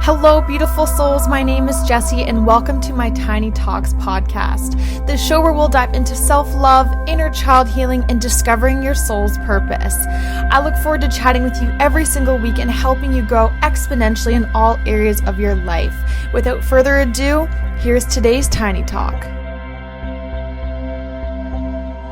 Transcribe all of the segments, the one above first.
Hello, beautiful souls. My name is Jessie, and welcome to my Tiny Talks podcast, the show where we'll dive into self-love, inner child healing, and discovering your soul's purpose. I look forward to chatting with you every single week and helping you grow exponentially in all areas of your life. Without further ado, here's today's Tiny Talk.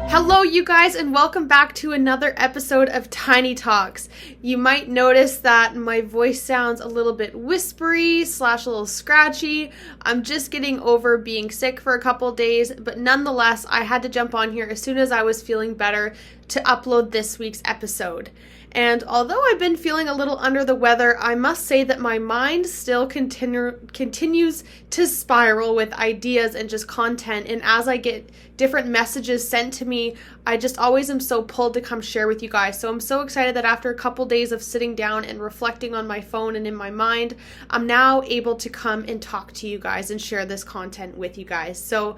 Hello, you guys, and welcome back to another episode of Tiny Talks. You might notice that my voice sounds a little bit whispery / a little scratchy. I'm just getting over being sick for a couple days, but nonetheless, I had to jump on here as soon as I was feeling better to upload this week's episode. And although I've been feeling a little under the weather, I must say that my mind still continues to spiral with ideas and just content. And as I get different messages sent to me, I just always am so pulled to come share with you guys. So I'm so excited that after a couple days of sitting down and reflecting on my phone and in my mind, I'm now able to come and talk to you guys and share this content with you guys. So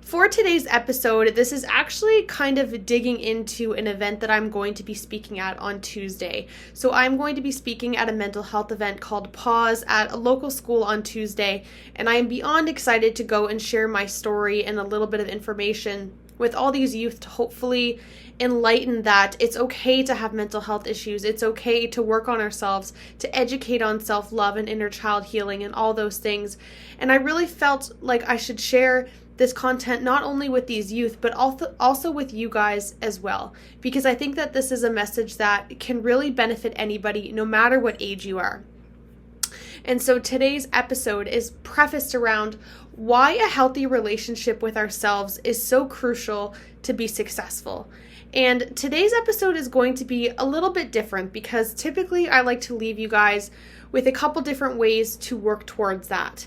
for today's episode, this is actually kind of digging into an event that I'm going to be speaking at on Tuesday. So I'm going to be speaking at a mental health event called Pause at a local school on Tuesday, and I am beyond excited to go and share my story and a little bit of information with all these youth to hopefully enlighten that it's okay to have mental health issues. It's okay to work on ourselves, to educate on self-love and inner child healing and all those things. And I really felt like I should share this content not only with these youth, but also with you guys as well, because I think that this is a message that can really benefit anybody, no matter what age you are. And so today's episode is prefaced around why a healthy relationship with ourselves is so crucial to be successful. And today's episode is going to be a little bit different because typically I like to leave you guys with a couple different ways to work towards that.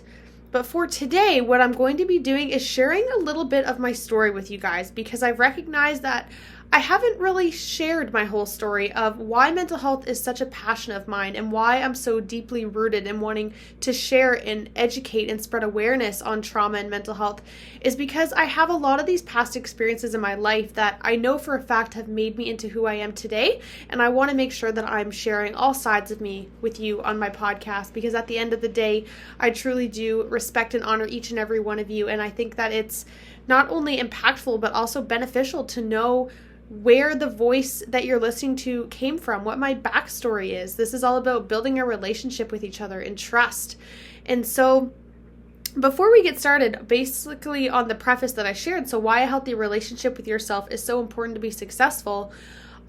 But for today, what I'm going to be doing is sharing a little bit of my story with you guys, because I've recognized that I haven't really shared my whole story of why mental health is such a passion of mine and why I'm so deeply rooted in wanting to share and educate and spread awareness on trauma and mental health, is because I have a lot of these past experiences in my life that I know for a fact have made me into who I am today, and I want to make sure that I'm sharing all sides of me with you on my podcast, because at the end of the day, I truly do respect and honor each and every one of you, and I think that it's not only impactful but also beneficial to know where the voice that you're listening to came from, what my backstory is. This is all about building a relationship with each other and trust. And so before we get started, basically on the preface that I shared, so why a healthy relationship with yourself is so important to be successful,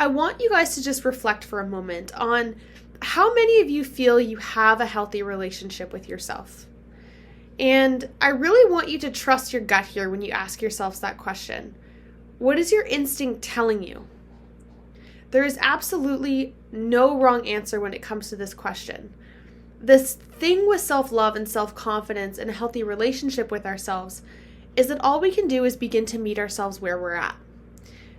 I want you guys to just reflect for a moment on how many of you feel you have a healthy relationship with yourself. And I really want you to trust your gut here when you ask yourselves that question. What is your instinct telling you? There is absolutely no wrong answer when it comes to this question. This thing with self-love and self-confidence and a healthy relationship with ourselves is that all we can do is begin to meet ourselves where we're at.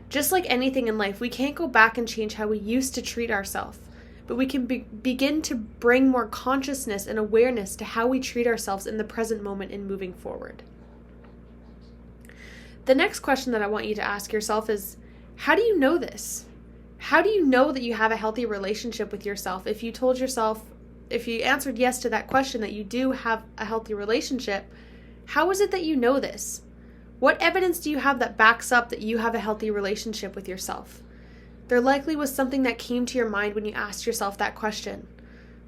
Just like anything in life, we can't go back and change how we used to treat ourselves, but we can begin to bring more consciousness and awareness to how we treat ourselves in the present moment and moving forward. The next question that I want you to ask yourself is, how do you know this? How do you know that you have a healthy relationship with yourself? If you answered yes to that question, that you do have a healthy relationship, how is it that you know this? What evidence do you have that backs up that you have a healthy relationship with yourself? There likely was something that came to your mind when you asked yourself that question.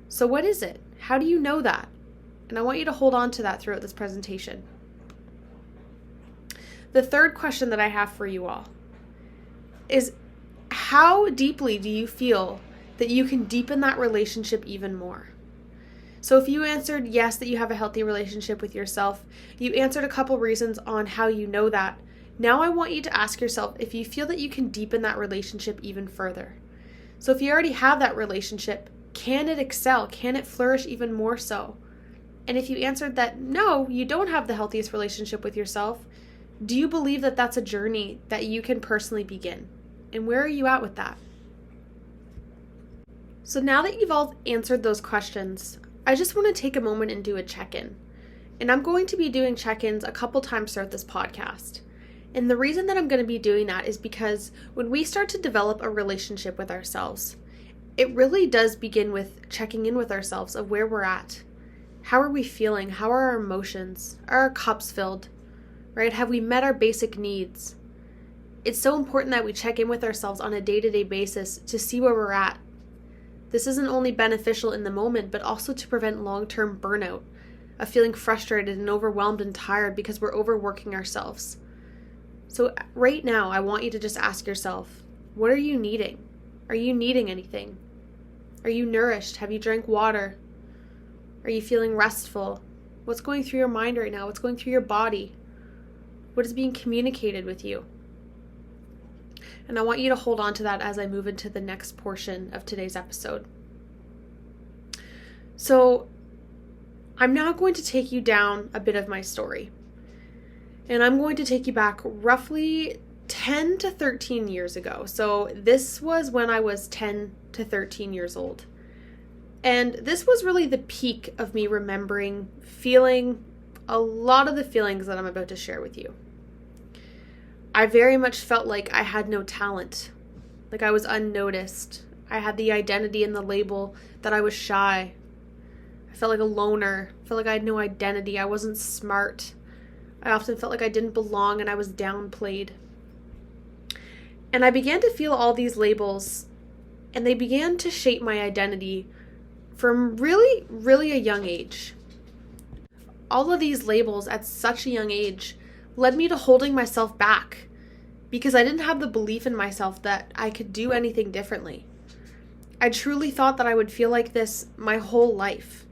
So what is it? How do you know that? And I want you to hold on to that throughout this presentation. The third question that I have for you all is, how deeply do you feel that you can deepen that relationship even more? So if you answered yes, that you have a healthy relationship with yourself, you answered a couple reasons on how you know that. Now I want you to ask yourself if you feel that you can deepen that relationship even further. So if you already have that relationship, can it excel? Can it flourish even more so? And if you answered that no, you don't have the healthiest relationship with yourself, do you believe that that's a journey that you can personally begin? And where are you at with that? So now that you've all answered those questions, I just want to take a moment and do a check-in. And I'm going to be doing check-ins a couple times throughout this podcast. And the reason that I'm going to be doing that is because when we start to develop a relationship with ourselves, it really does begin with checking in with ourselves of where we're at. How are we feeling? How are our emotions? Are our cups filled? Right? Have we met our basic needs? It's so important that we check in with ourselves on a day-to-day basis to see where we're at. This isn't only beneficial in the moment, but also to prevent long-term burnout, of feeling frustrated and overwhelmed and tired because we're overworking ourselves. So right now, I want you to just ask yourself, what are you needing? Are you needing anything? Are you nourished? Have you drank water? Are you feeling restful? What's going through your mind right now? What's going through your body? What is being communicated with you? And I want you to hold on to that as I move into the next portion of today's episode. So I'm now going to take you down a bit of my story. And I'm going to take you back roughly 10 to 13 years ago. So this was when I was 10 to 13 years old. And this was really the peak of me remembering feeling a lot of the feelings that I'm about to share with you. I very much felt like I had no talent, like I was unnoticed. I had the identity and the label that I was shy. I felt like a loner. I felt like I had no identity. I wasn't smart. I often felt like I didn't belong and I was downplayed. And I began to feel all these labels, and they began to shape my identity from really, really a young age. All of these labels at such a young age led me to holding myself back because I didn't have the belief in myself that I could do anything differently. I truly thought that I would feel like this my whole life.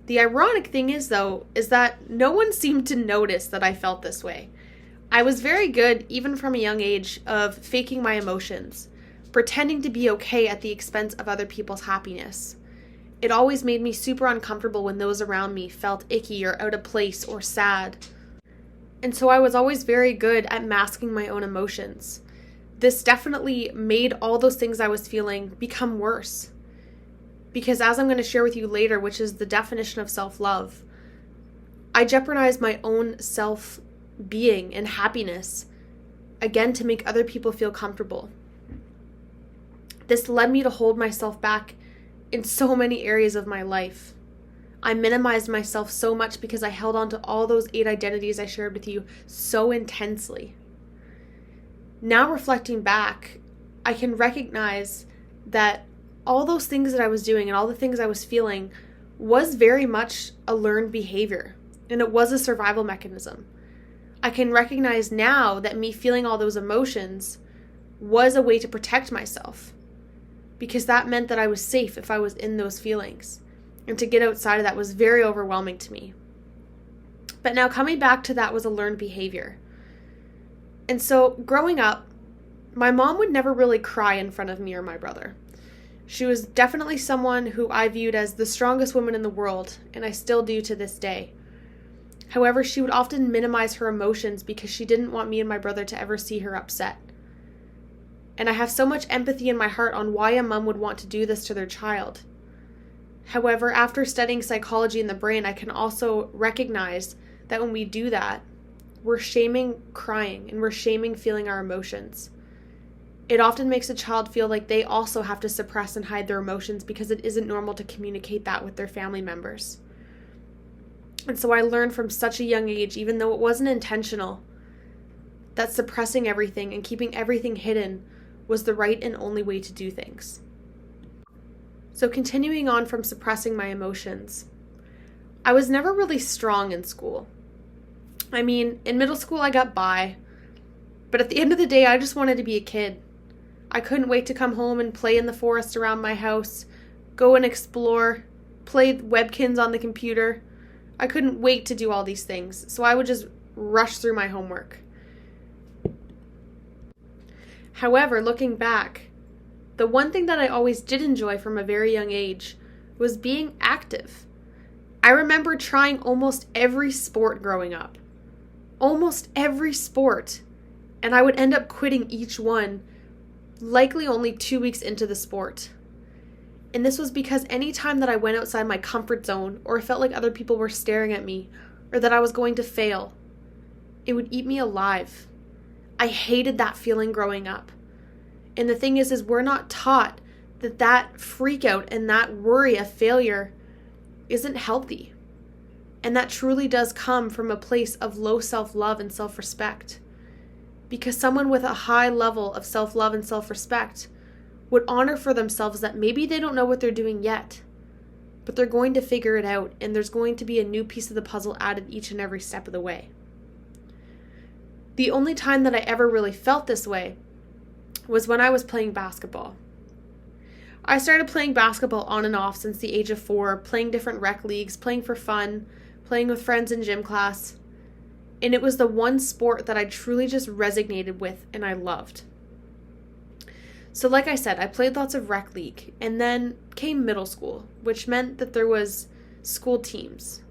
The ironic thing is, though, is that no one seemed to notice that I felt this way. I was very good, even from a young age, of faking my emotions, pretending to be okay at the expense of other people's happiness. It always made me super uncomfortable when those around me felt icky or out of place or sad. And so I was always very good at masking my own emotions. This definitely made all those things I was feeling become worse. Because as I'm going to share with you later, which is the definition of self-love, I jeopardized my own self-being and happiness, again, to make other people feel comfortable. This led me to hold myself back in so many areas of my life. I minimized myself so much because I held on to all those 8 identities I shared with you so intensely. Now reflecting back, I can recognize that all those things that I was doing and all the things I was feeling was very much a learned behavior, and it was a survival mechanism. I can recognize now that me feeling all those emotions was a way to protect myself, because that meant that I was safe if I was in those feelings. And to get outside of that was very overwhelming to me. But now coming back to that was a learned behavior. And so growing up, my mom would never really cry in front of me or my brother. She was definitely someone who I viewed as the strongest woman in the world, and I still do to this day. However, she would often minimize her emotions because she didn't want me and my brother to ever see her upset. And I have so much empathy in my heart on why a mom would want to do this to their child. However, after studying psychology in the brain, I can also recognize that when we do that, we're shaming crying and we're shaming feeling our emotions. It often makes a child feel like they also have to suppress and hide their emotions because it isn't normal to communicate that with their family members. And so I learned from such a young age, even though it wasn't intentional, that suppressing everything and keeping everything hidden was the right and only way to do things. So continuing on from suppressing my emotions, I was never really strong in school. I mean, in middle school I got by, but at the end of the day I just wanted to be a kid. I couldn't wait to come home and play in the forest around my house, go and explore, play Webkins on the computer. I couldn't wait to do all these things, so I would just rush through my homework. However, looking back, the one thing that I always did enjoy from a very young age was being active. I remember trying almost every sport growing up. Almost every sport. And I would end up quitting each one, likely only 2 weeks into the sport. And this was because any time that I went outside my comfort zone, or felt like other people were staring at me, or that I was going to fail, it would eat me alive. I hated that feeling growing up. And the thing is we're not taught that freak out and that worry of failure isn't healthy. And that truly does come from a place of low self-love and self-respect. Because someone with a high level of self-love and self-respect would honor for themselves that maybe they don't know what they're doing yet, but they're going to figure it out, and there's going to be a new piece of the puzzle added each and every step of the way. The only time that I ever really felt this way was when I was playing basketball. I started playing basketball on and off since the age of 4, playing different rec leagues, playing for fun, playing with friends in gym class. And it was the one sport that I truly just resonated with and I loved. So like I said, I played lots of rec league, and then came middle school, which meant that there was school teams.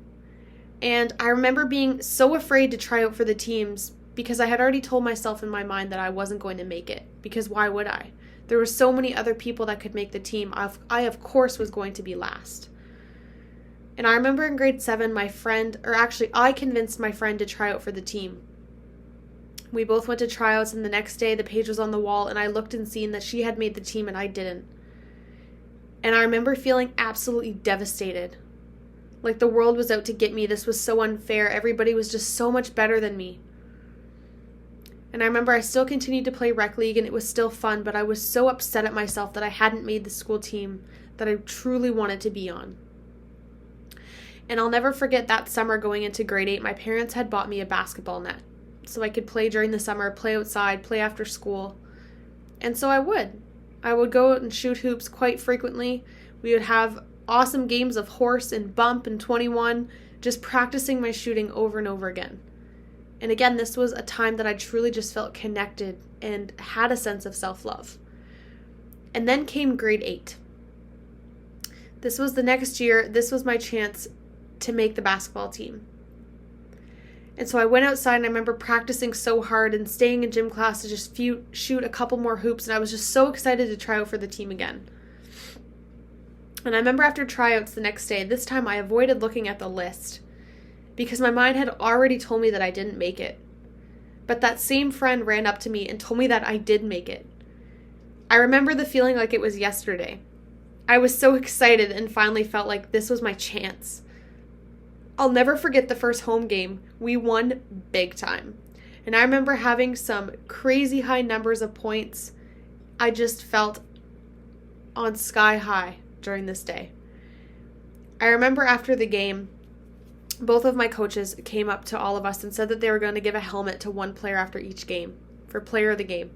And I remember being so afraid to try out for the teams because I had already told myself in my mind that I wasn't going to make it, because why would I? There were so many other people that could make the team. I of course was going to be last. And I remember in grade 7, I convinced my friend to try out for the team. We both went to tryouts, and the next day the page was on the wall, and I looked and seen that she had made the team and I didn't. And I remember feeling absolutely devastated. Like the world was out to get me. This was so unfair. Everybody was just so much better than me. And I remember I still continued to play rec league, and it was still fun, but I was so upset at myself that I hadn't made the school team that I truly wanted to be on. And I'll never forget that summer going into grade 8, my parents had bought me a basketball net so I could play during the summer, play outside, play after school. And so I would. I would go out and shoot hoops quite frequently. We would have awesome games of horse and bump and 21, just practicing my shooting over and over again. And again, this was a time that I truly just felt connected and had a sense of self-love. And then came grade 8. This was the next year. This was my chance to make the basketball team. And so I went outside, and I remember practicing so hard and staying in gym class to just shoot a couple more hoops, and I was just so excited to try out for the team again. And I remember after tryouts the next day, this time I avoided looking at the list because my mind had already told me that I didn't make it. But that same friend ran up to me and told me that I did make it. I remember the feeling like it was yesterday. I was so excited and finally felt like this was my chance. I'll never forget the first home game. We won big time. And I remember having some crazy high numbers of points. I just felt on sky high during this day. I remember after the game, both of my coaches came up to all of us and said that they were going to give a helmet to one player after each game for player of the game.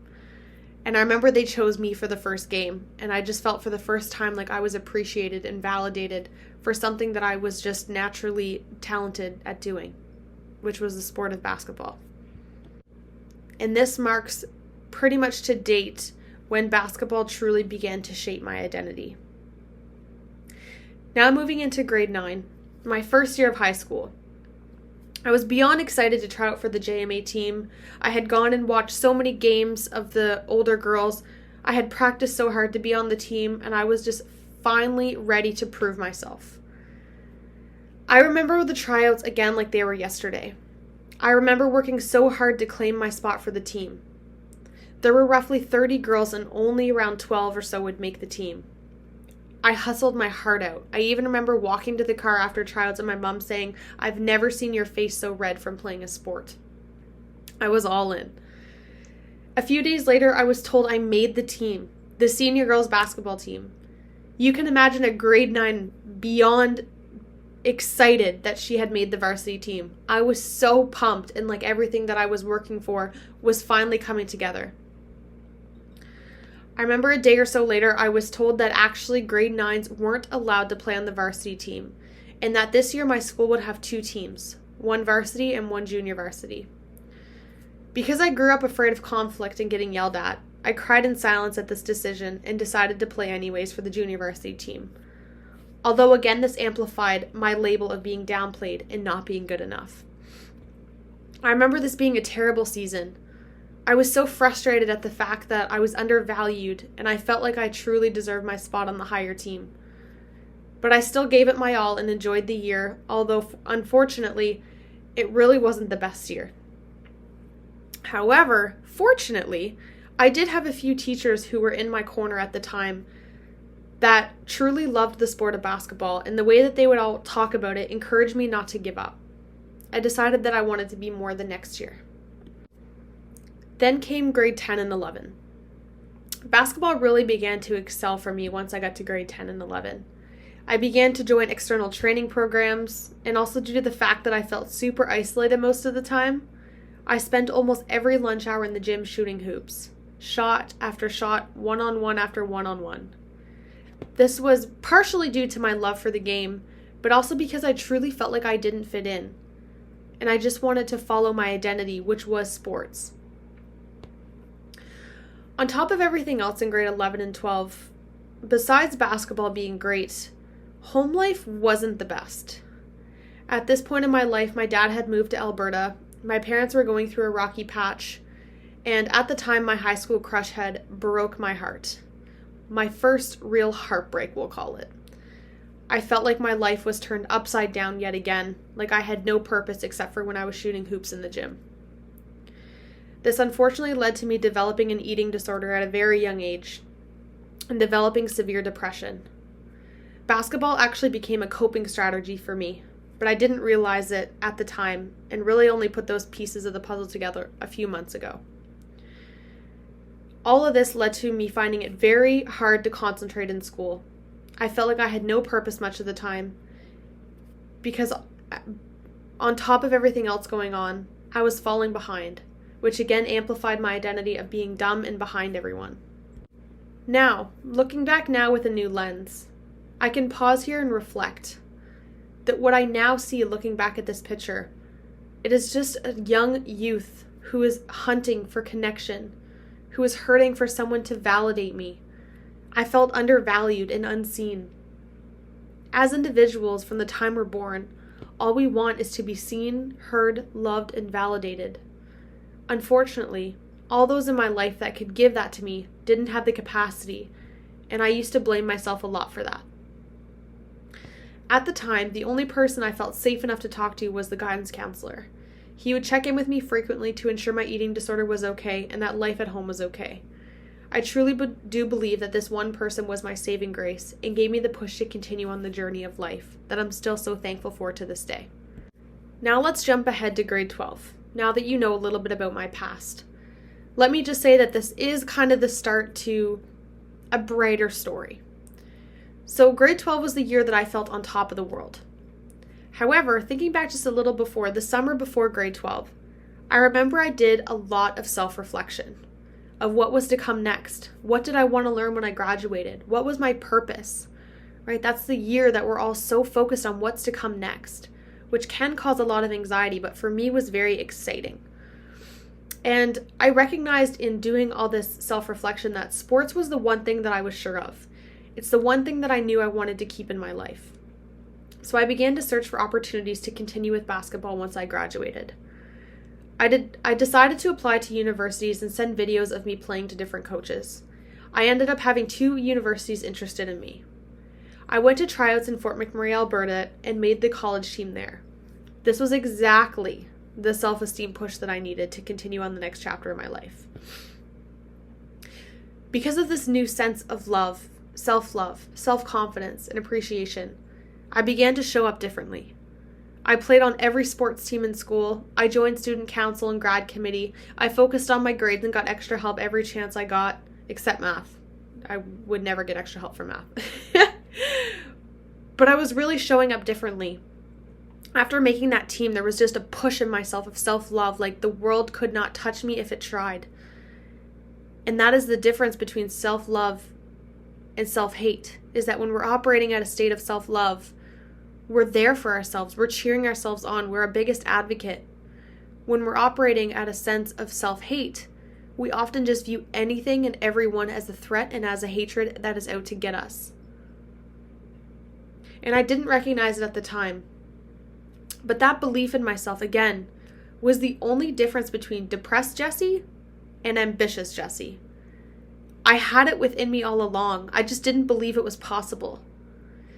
And I remember they chose me for the first game, and I just felt for the first time like I was appreciated and validated for something that I was just naturally talented at doing, which was the sport of basketball. And this marks pretty much to date when basketball truly began to shape my identity. Now moving into grade 9, my first year of high school. I was beyond excited to try out for the JMA team. I had gone and watched so many games of the older girls. I had practiced so hard to be on the team, and I was just finally ready to prove myself. I remember the tryouts again like they were yesterday. I remember working so hard to claim my spot for the team. There were roughly 30 girls, and only around 12 or so would make the team. I hustled my heart out. I even remember walking to the car after tryouts and my mom saying, "I've never seen your face so red from playing a sport." I was all in. A few days later, I was told I made the team, the senior girls basketball team. You can imagine a grade 9 beyond excited that she had made the varsity team. I was so pumped, and like everything that I was working for was finally coming together. I remember a day or so later, I was told that actually grade 9s weren't allowed to play on the varsity team, and that this year my school would have 2 teams, one varsity and one junior varsity. Because I grew up afraid of conflict and getting yelled at, I cried in silence at this decision and decided to play anyways for the junior varsity team. Although again, this amplified my label of being downplayed and not being good enough. I remember this being a terrible season. I was so frustrated at the fact that I was undervalued, and I felt like I truly deserved my spot on the higher team. But I still gave it my all and enjoyed the year, although unfortunately, it really wasn't the best year. However, fortunately, I did have a few teachers who were in my corner at the time that truly loved the sport of basketball, and the way that they would all talk about it encouraged me not to give up. I decided that I wanted to be more the next year. Then came grade 10 and 11. Basketball really began to excel for me once I got to grade 10 and 11. I began to join external training programs, and also due to the fact that I felt super isolated most of the time, I spent almost every lunch hour in the gym shooting hoops, shot after shot, one-on-one after one-on-one. This was partially due to my love for the game, but also because I truly felt like I didn't fit in, and I just wanted to follow my identity, which was sports. On top of everything else in grade 11 and 12, besides basketball being great, home life wasn't the best. At this point in my life, my dad had moved to Alberta, my parents were going through a rocky patch, and at the time my high school crush had broke my heart. My first real heartbreak, we'll call it. I felt like my life was turned upside down yet again, like I had no purpose except for when I was shooting hoops in the gym. This unfortunately led to me developing an eating disorder at a very young age and developing severe depression. Basketball actually became a coping strategy for me, but I didn't realize it at the time and really only put those pieces of the puzzle together a few months ago. All of this led to me finding it very hard to concentrate in school. I felt like I had no purpose much of the time because on top of everything else going on, I was falling behind, which again amplified my identity of being dumb and behind everyone. Now, looking back now with a new lens, I can pause here and reflect that what I now see looking back at this picture, it is just a young youth who is hunting for connection, who is hurting for someone to validate me. I felt undervalued and unseen. As individuals, from the time we're born, all we want is to be seen, heard, loved, and validated. Unfortunately, all those in my life that could give that to me didn't have the capacity, and I used to blame myself a lot for that. At the time, the only person I felt safe enough to talk to was the guidance counselor. He would check in with me frequently to ensure my eating disorder was okay and that life at home was okay. I truly do believe that this one person was my saving grace and gave me the push to continue on the journey of life that I'm still so thankful for to this day. Now let's jump ahead to grade 12, now that you know a little bit about my past. Let me just say that this is kind of the start to a brighter story. So grade 12 was the year that I felt on top of the world. However, thinking back just a little before, the summer before grade 12, I remember I did a lot of self-reflection of what was to come next. What did I want to learn when I graduated? What was my purpose? Right? That's the year that we're all so focused on what's to come next, which can cause a lot of anxiety, but for me was very exciting. And I recognized in doing all this self-reflection that sports was the one thing that I was sure of. It's the one thing that I knew I wanted to keep in my life. So I began to search for opportunities to continue with basketball once I graduated. I decided to apply to universities and send videos of me playing to different coaches. I ended up having 2 universities interested in me. I went to tryouts in Fort McMurray, Alberta, and made the college team there. This was exactly the self-esteem push that I needed to continue on the next chapter of my life. Because of this new sense of love, self-love, self-confidence, and appreciation, I began to show up differently. I played on every sports team in school. I joined student council and grad committee. I focused on my grades and got extra help every chance I got, except math. I would never get extra help for math. But I was really showing up differently. After making that team, there was just a push in myself of self-love, like the world could not touch me if it tried. And that is the difference between self-love and self-hate, is that when we're operating at a state of self-love, we're there for ourselves. We're cheering ourselves on. We're our biggest advocate. When we're operating at a sense of self-hate, we often just view anything and everyone as a threat and as a hatred that is out to get us. And I didn't recognize it at the time. But that belief in myself, again, was the only difference between depressed Jessie and ambitious Jessie. I had it within me all along. I just didn't believe it was possible.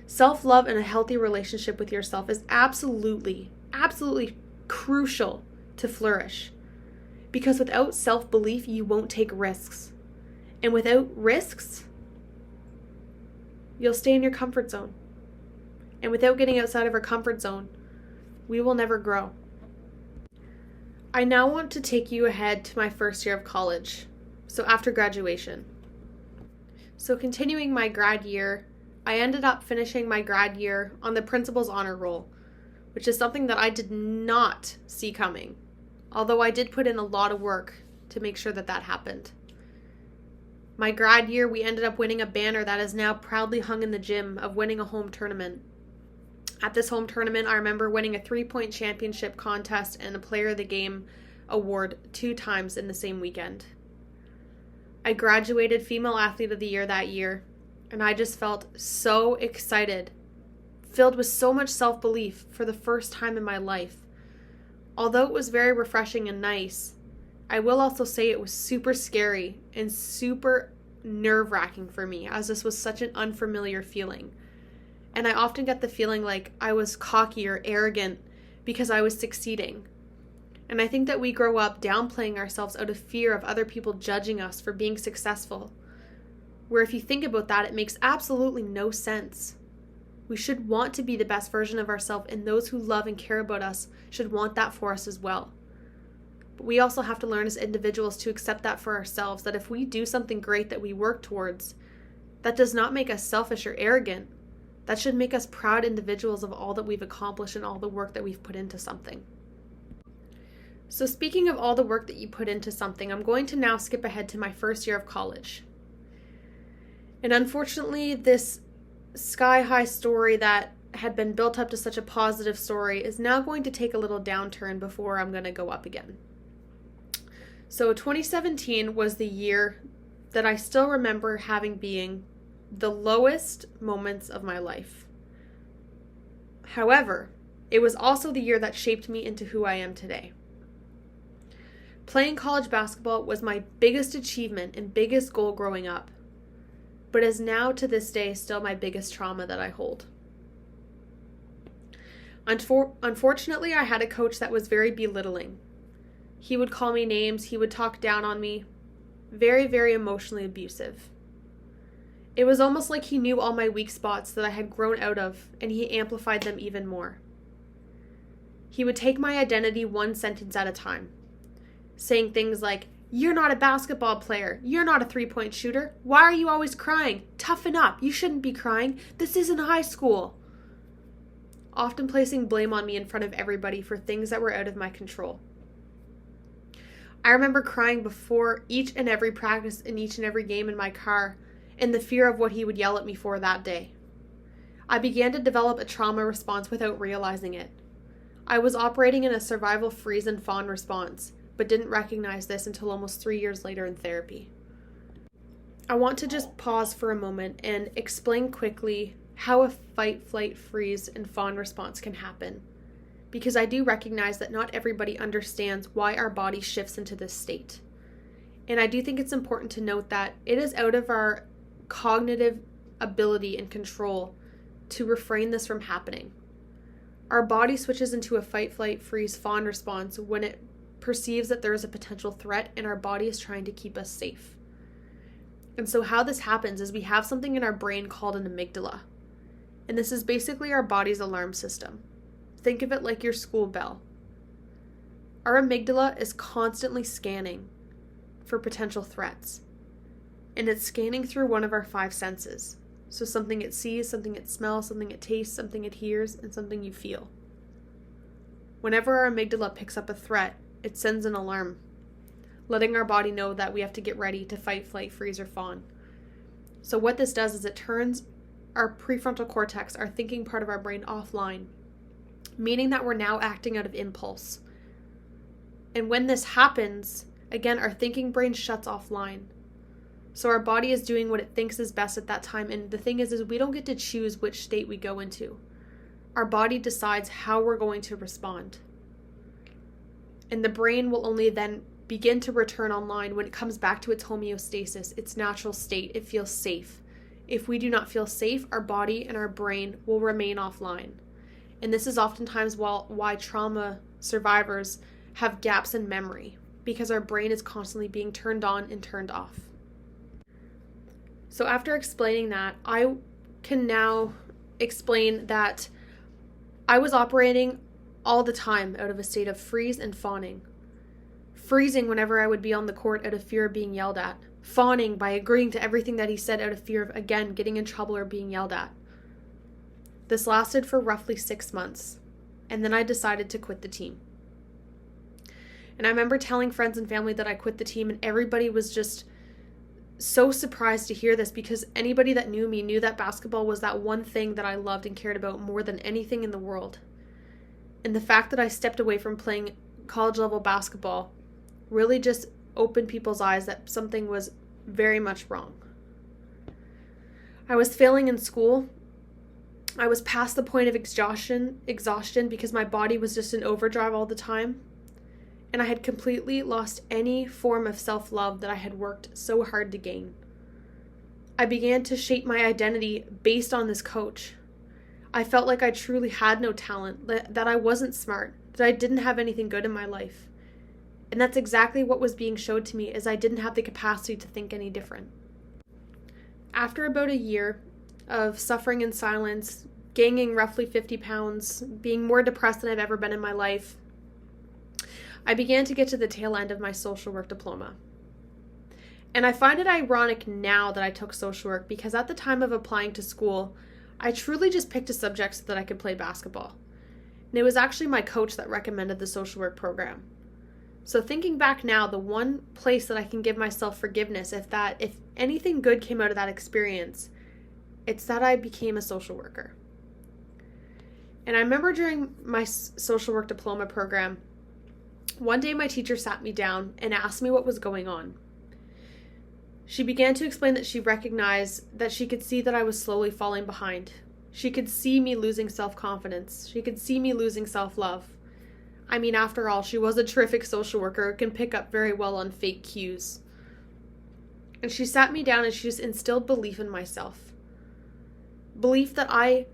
Self-love and a healthy relationship with yourself is absolutely crucial to flourish. Because without self-belief, you won't take risks. And without risks, you'll stay in your comfort zone. And without getting outside of our comfort zone, we will never grow. I now want to take you ahead to my first year of college, so after graduation. So continuing my grad year, I ended up finishing my grad year on the principal's honor roll, which is something that I did not see coming, although I did put in a lot of work to make sure that that happened. My grad year, we ended up winning a banner that is now proudly hung in the gym of winning a home tournament. At this home tournament, I remember winning a 3-point championship contest and a Player of the Game award 2 times in the same weekend. I graduated Female Athlete of the Year that year, and I just felt so excited, filled with so much self-belief for the first time in my life. Although it was very refreshing and nice, I will also say it was super scary and super nerve-wracking for me, as this was such an unfamiliar feeling. And I often get the feeling like I was cocky or arrogant because I was succeeding. And I think that we grow up downplaying ourselves out of fear of other people judging us for being successful. Where if you think about that, it makes absolutely no sense. We should want to be the best version of ourselves, and those who love and care about us should want that for us as well. But we also have to learn as individuals to accept that for ourselves, that if we do something great that we work towards, that does not make us selfish or arrogant. That should make us proud individuals of all that we've accomplished and all the work that we've put into something. So speaking of all the work that you put into something, I'm going to now skip ahead to my first year of college. And unfortunately, this sky-high story that had been built up to such a positive story is now going to take a little downturn before I'm going to go up again. So 2017 was the year that I still remember having being the lowest moments of my life. However, it was also the year that shaped me into who I am today. Playing college basketball was my biggest achievement and biggest goal growing up, but is now to this day still my biggest trauma that I hold. Unfortunately, I had a coach that was very belittling. He would call me names, he would talk down on me, very, very emotionally abusive. It was almost like he knew all my weak spots that I had grown out of, and he amplified them even more. He would take my identity one sentence at a time, saying things like, "You're not a basketball player. You're not a 3-point shooter. Why are you always crying? Toughen up. You shouldn't be crying. This isn't high school." Often placing blame on me in front of everybody for things that were out of my control. I remember crying before each and every practice and each and every game in my car, in the fear of what he would yell at me for that day. I began to develop a trauma response without realizing it. I was operating in a survival freeze and fawn response, but didn't recognize this until almost 3 years later in therapy. I want to just pause for a moment and explain quickly how a fight, flight, freeze, and fawn response can happen, because I do recognize that not everybody understands why our body shifts into this state. And I do think it's important to note that it is out of our cognitive ability and control to refrain this from happening. Our body switches into a fight, flight, freeze, fawn response when it perceives that there is a potential threat and our body is trying to keep us safe. And so how this happens is we have something in our brain called an amygdala. And this is basically our body's alarm system. Think of it like your school bell. Our amygdala is constantly scanning for potential threats. And it's scanning through one of our 5 senses. So something it sees, something it smells, something it tastes, something it hears, and something you feel. Whenever our amygdala picks up a threat, it sends an alarm, letting our body know that we have to get ready to fight, flight, freeze, or fawn. So what this does is it turns our prefrontal cortex, our thinking part of our brain, offline, meaning that we're now acting out of impulse. And when this happens, again, our thinking brain shuts offline. So our body is doing what it thinks is best at that time. And the thing is we don't get to choose which state we go into. Our body decides how we're going to respond. And the brain will only then begin to return online when it comes back to its homeostasis, its natural state. It feels safe. If we do not feel safe, our body and our brain will remain offline. And this is oftentimes why trauma survivors have gaps in memory, because our brain is constantly being turned on and turned off. So after explaining that, I can now explain that I was operating all the time out of a state of freeze and fawning. Freezing whenever I would be on the court out of fear of being yelled at. Fawning by agreeing to everything that he said out of fear of, again, getting in trouble or being yelled at. This lasted for roughly 6 months, and then I decided to quit the team. And I remember telling friends and family that I quit the team, and everybody was just so surprised to hear this, because anybody that knew me knew that basketball was that one thing that I loved and cared about more than anything in the world. And the fact that I stepped away from playing college level basketball really just opened people's eyes that something was very much wrong. I was failing in school. I was past the point of exhaustion because my body was just in overdrive all the time. And I had completely lost any form of self-love that I had worked so hard to gain. I began to shape my identity based on this coach. I felt like I truly had no talent, that I wasn't smart, that I didn't have anything good in my life. And that's exactly what was being showed to me, as I didn't have the capacity to think any different. After about a year of suffering in silence, gaining roughly 50 pounds, being more depressed than I've ever been in my life, I began to get to the tail end of my social work diploma. And I find it ironic now that I took social work, because at the time of applying to school, I truly just picked a subject so that I could play basketball. And it was actually my coach that recommended the social work program. So thinking back now, the one place that I can give myself forgiveness, if anything good came out of that experience, it's that I became a social worker. And I remember during my social work diploma program, one day my teacher sat me down and asked me what was going on. She began to explain that she recognized that she could see that I was slowly falling behind. She could see me losing self-confidence. She could see me losing self-love. I mean, after all, she was a terrific social worker who can pick up very well on fake cues. And she sat me down and she just instilled belief in myself. Belief that I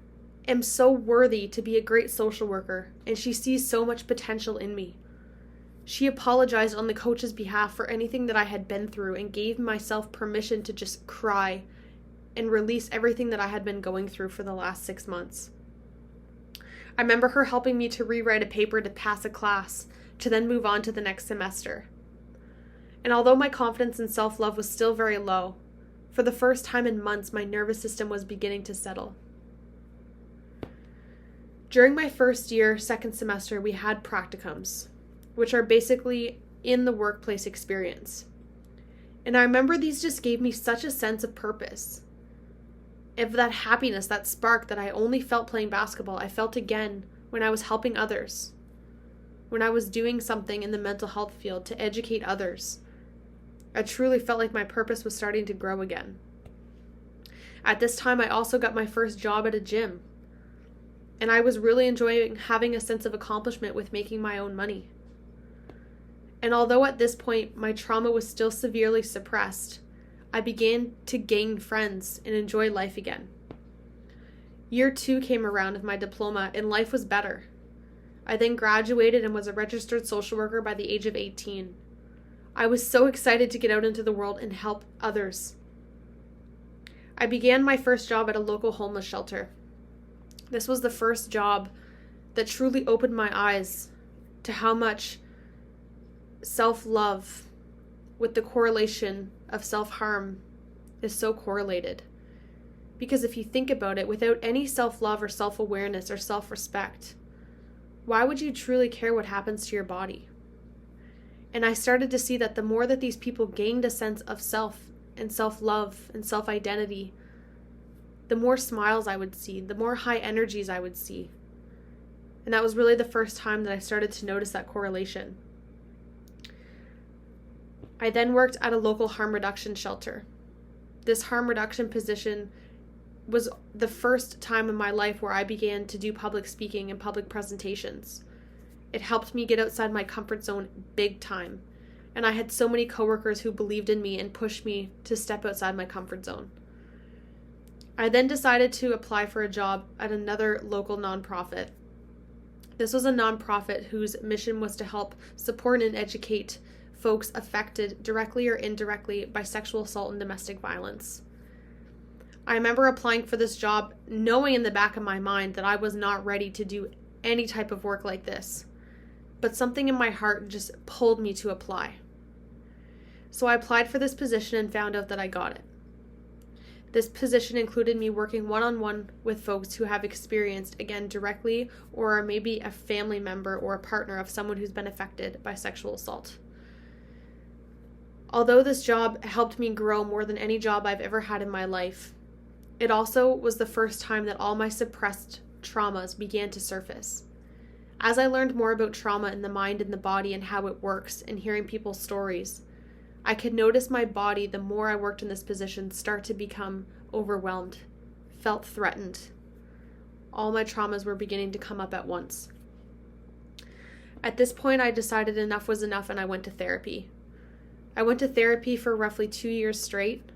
am so worthy to be a great social worker, and she sees so much potential in me. She apologized on the coach's behalf for anything that I had been through and gave myself permission to just cry and release everything that I had been going through for the last 6 months. I remember her helping me to rewrite a paper to pass a class, to then move on to the next semester. And although my confidence and self-love was still very low, for the first time in months, my nervous system was beginning to settle. During my first year, second semester, we had practicums, which are basically in the workplace experience. And I remember these just gave me such a sense of purpose, of that happiness, that spark that I only felt playing basketball. I felt again when I was helping others, when I was doing something in the mental health field to educate others. I truly felt like my purpose was starting to grow again. At this time, I also got my first job at a gym, and I was really enjoying having a sense of accomplishment with making my own money. And although at this point my trauma was still severely suppressed, I began to gain friends and enjoy life again. Year 2 came around of my diploma and life was better. I then graduated and was a registered social worker by the age of 18. I was so excited to get out into the world and help others. I began my first job at a local homeless shelter. This was the first job that truly opened my eyes to how much self-love with the correlation of self-harm is so correlated. Because if you think about it, without any self-love or self-awareness or self-respect, why would you truly care what happens to your body? And I started to see that the more that these people gained a sense of self and self-love and self-identity, the more smiles I would see, the more high energies I would see. And that was really the first time that I started to notice that correlation. I then worked at a local harm reduction shelter. This harm reduction position was the first time in my life where I began to do public speaking and public presentations. It helped me get outside my comfort zone big time. And I had so many coworkers who believed in me and pushed me to step outside my comfort zone. I then decided to apply for a job at another local nonprofit. This was a nonprofit whose mission was to help support and educate folks affected directly or indirectly by sexual assault and domestic violence. I remember applying for this job knowing in the back of my mind that I was not ready to do any type of work like this. But something in my heart just pulled me to apply. So I applied for this position and found out that I got it. This position included me working one-on-one with folks who have experienced, again, directly, or maybe a family member or a partner of someone who's been affected by sexual assault. Although this job helped me grow more than any job I've ever had in my life, it also was the first time that all my suppressed traumas began to surface. As I learned more about trauma in the mind and the body and how it works, and hearing people's stories, I could notice my body, the more I worked in this position, start to become overwhelmed, felt threatened. All my traumas were beginning to come up at once. At this point, I decided enough was enough and I went to therapy. I went to therapy for roughly 2 years straight.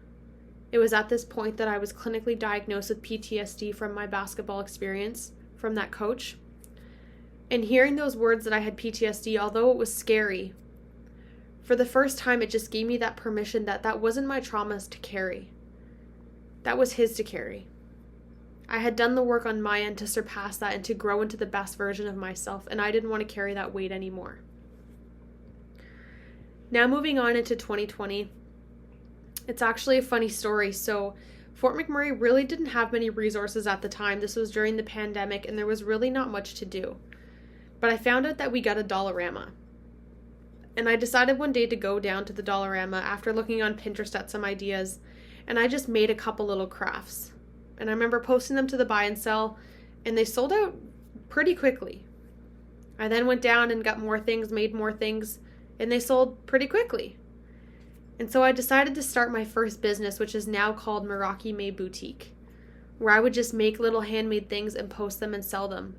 It was at this point that I was clinically diagnosed with PTSD from my basketball experience from that coach. And hearing those words that I had PTSD, although it was scary, for the first time, it just gave me that permission that wasn't my traumas to carry. That was his to carry. I had done the work on my end to surpass that and to grow into the best version of myself, and I didn't want to carry that weight anymore. Now moving on into 2020, it's actually a funny story. So Fort McMurray really didn't have many resources at the time. This was during the pandemic, and there was really not much to do. But I found out that we got a Dollarama. And I decided one day to go down to the Dollarama after looking on Pinterest at some ideas, and I just made a couple little crafts. And I remember posting them to the buy and sell, and they sold out pretty quickly. I then went down and got more things, made more things, and they sold pretty quickly. And so I decided to start my first business, which is now called Jessie Mae Boutique, where I would just make little handmade things and post them and sell them.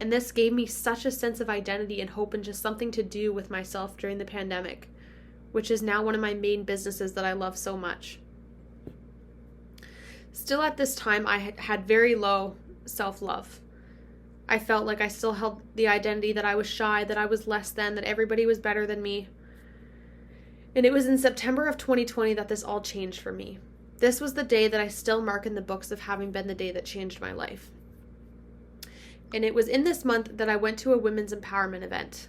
And this gave me such a sense of identity and hope and just something to do with myself during the pandemic, which is now one of my main businesses that I love so much. Still at this time, I had very low self-love. I felt like I still held the identity that I was shy, that I was less than, that everybody was better than me. And it was in September of 2020 that this all changed for me. This was the day that I still mark in the books of having been the day that changed my life. And it was in this month that I went to a women's empowerment event.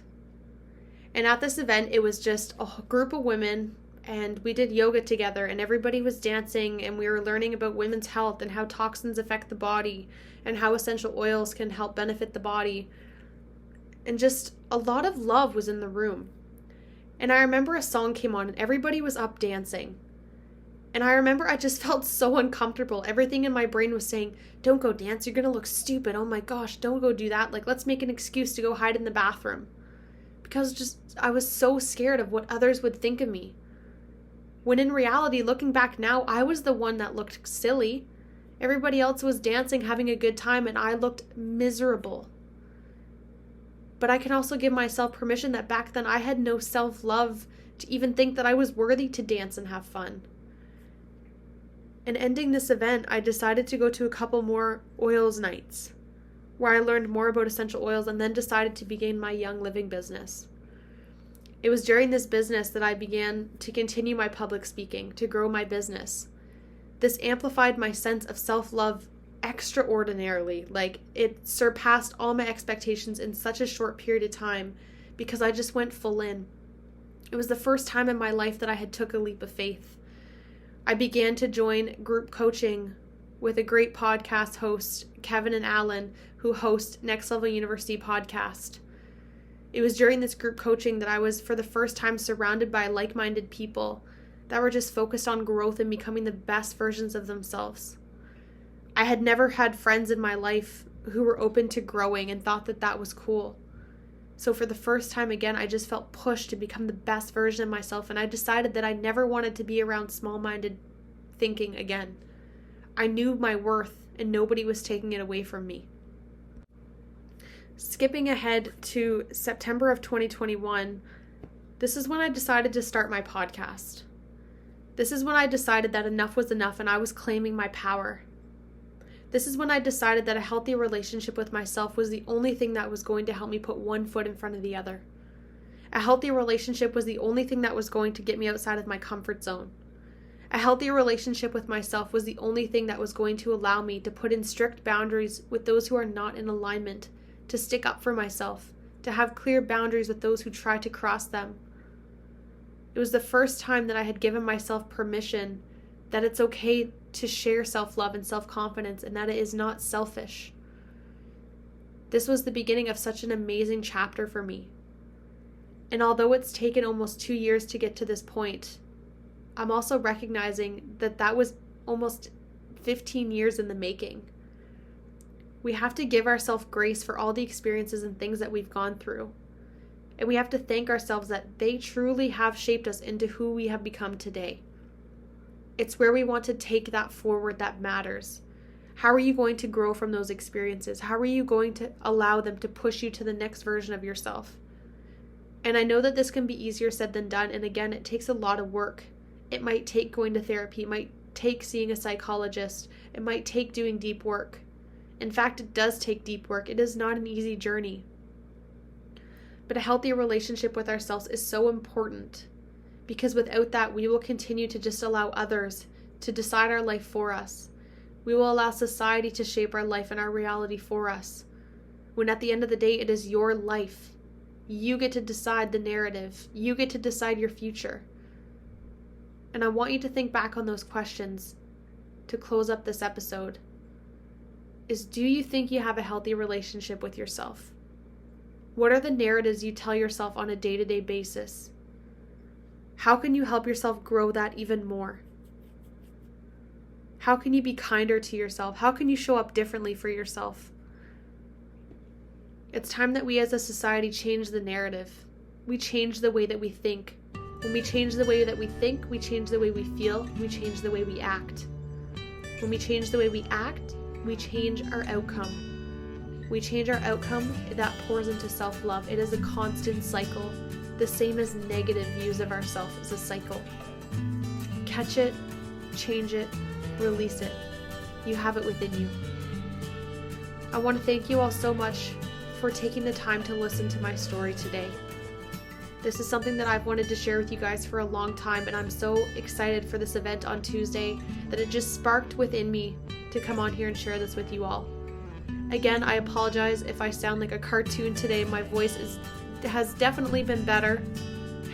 And at this event, it was just a group of women, and we did yoga together, and everybody was dancing, and we were learning about women's health and how toxins affect the body and how essential oils can help benefit the body. And just a lot of love was in the room. And I remember a song came on and everybody was up dancing. And I remember I just felt so uncomfortable. Everything in my brain was saying, don't go dance, you're going to look stupid. Oh my gosh, don't go do that. Like, let's make an excuse to go hide in the bathroom. Because I was so scared of what others would think of me. When in reality, looking back now, I was the one that looked silly. Everybody else was dancing, having a good time, and I looked miserable. But I can also give myself permission that back then I had no self-love to even think that I was worthy to dance and have fun. And ending this event, I decided to go to a couple more oils nights where I learned more about essential oils and then decided to begin my Young Living business. It was during this business that I began to continue my public speaking, to grow my business. This amplified my sense of self-love extraordinarily. Like, it surpassed all my expectations in such a short period of time because I just went full in. It was the first time in my life that I had took a leap of faith. I began to join group coaching with a great podcast host, Kevin and Alan, who host Next Level University podcast. It was during this group coaching that I was for the first time surrounded by like-minded people that were just focused on growth and becoming the best versions of themselves. I had never had friends in my life who were open to growing and thought that that was cool. So for the first time again, I just felt pushed to become the best version of myself, and I decided that I never wanted to be around small-minded thinking again. I knew my worth, and nobody was taking it away from me. Skipping ahead to September of 2021, this is when I decided to start my podcast. This is when I decided that enough was enough and I was claiming my power. This is when I decided that a healthy relationship with myself was the only thing that was going to help me put one foot in front of the other. A healthy relationship was the only thing that was going to get me outside of my comfort zone. A healthy relationship with myself was the only thing that was going to allow me to put in strict boundaries with those who are not in alignment, to stick up for myself, to have clear boundaries with those who try to cross them. It was the first time that I had given myself permission that it's okay to share self-love and self-confidence, and that it is not selfish. This was the beginning of such an amazing chapter for me. And although it's taken almost 2 years to get to this point, I'm also recognizing that that was almost 15 years in the making. We have to give ourselves grace for all the experiences and things that we've gone through. And we have to thank ourselves that they truly have shaped us into who we have become today. It's where we want to take that forward that matters. How are you going to grow from those experiences? How are you going to allow them to push you to the next version of yourself? And I know that this can be easier said than done. And again, it takes a lot of work. It might take going to therapy. It might take seeing a psychologist. It might take doing deep work. In fact, it does take deep work. It is not an easy journey. But a healthy relationship with ourselves is so important, because without that, we will continue to just allow others to decide our life for us. We will allow society to shape our life and our reality for us, when at the end of the day, it is your life. You get to decide the narrative. You get to decide your future. And I want you to think back on those questions to close up this episode. Do you think you have a healthy relationship with yourself? What are the narratives you tell yourself on a day-to-day basis? How can you help yourself grow that even more? How can you be kinder to yourself? How can you show up differently for yourself? It's time that we as a society change the narrative. We change the way that we think. When we change the way that we think, we change the way we feel, we change the way we act. When we change the way we act, we change our outcome. We change our outcome, that pours into self-love. It is a constant cycle. The same as negative views of ourselves is a cycle. Catch it, change it, release it. You have it within you. I want to thank you all so much for taking the time to listen to my story today. This is something that I've wanted to share with you guys for a long time, and I'm so excited for this event on Tuesday that it just sparked within me to come on here and share this with you all. Again, I apologize if I sound like a cartoon today. My voice has definitely been better.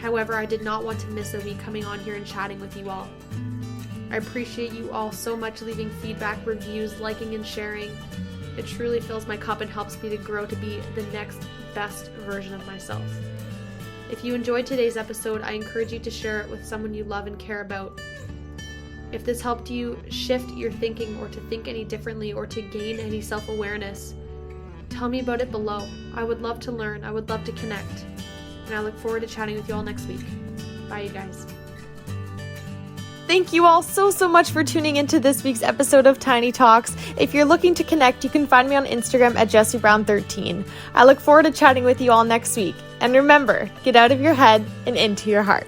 However, I did not want to miss a week coming on here and chatting with you all. I appreciate you all so much leaving feedback, reviews, liking, and sharing. It truly fills my cup and helps me to grow to be the next best version of myself. If you enjoyed today's episode, I encourage you to share it with someone you love and care about. If this helped you shift your thinking or to think any differently or to gain any self-awareness, tell me about it below. I would love to learn. I would love to connect. And I look forward to chatting with you all next week. Bye, you guys. Thank you all so much for tuning into this week's episode of Tiny Talks. If you're looking to connect, you can find me on Instagram at JessieBrown13. I look forward to chatting with you all next week. And remember, get out of your head and into your heart.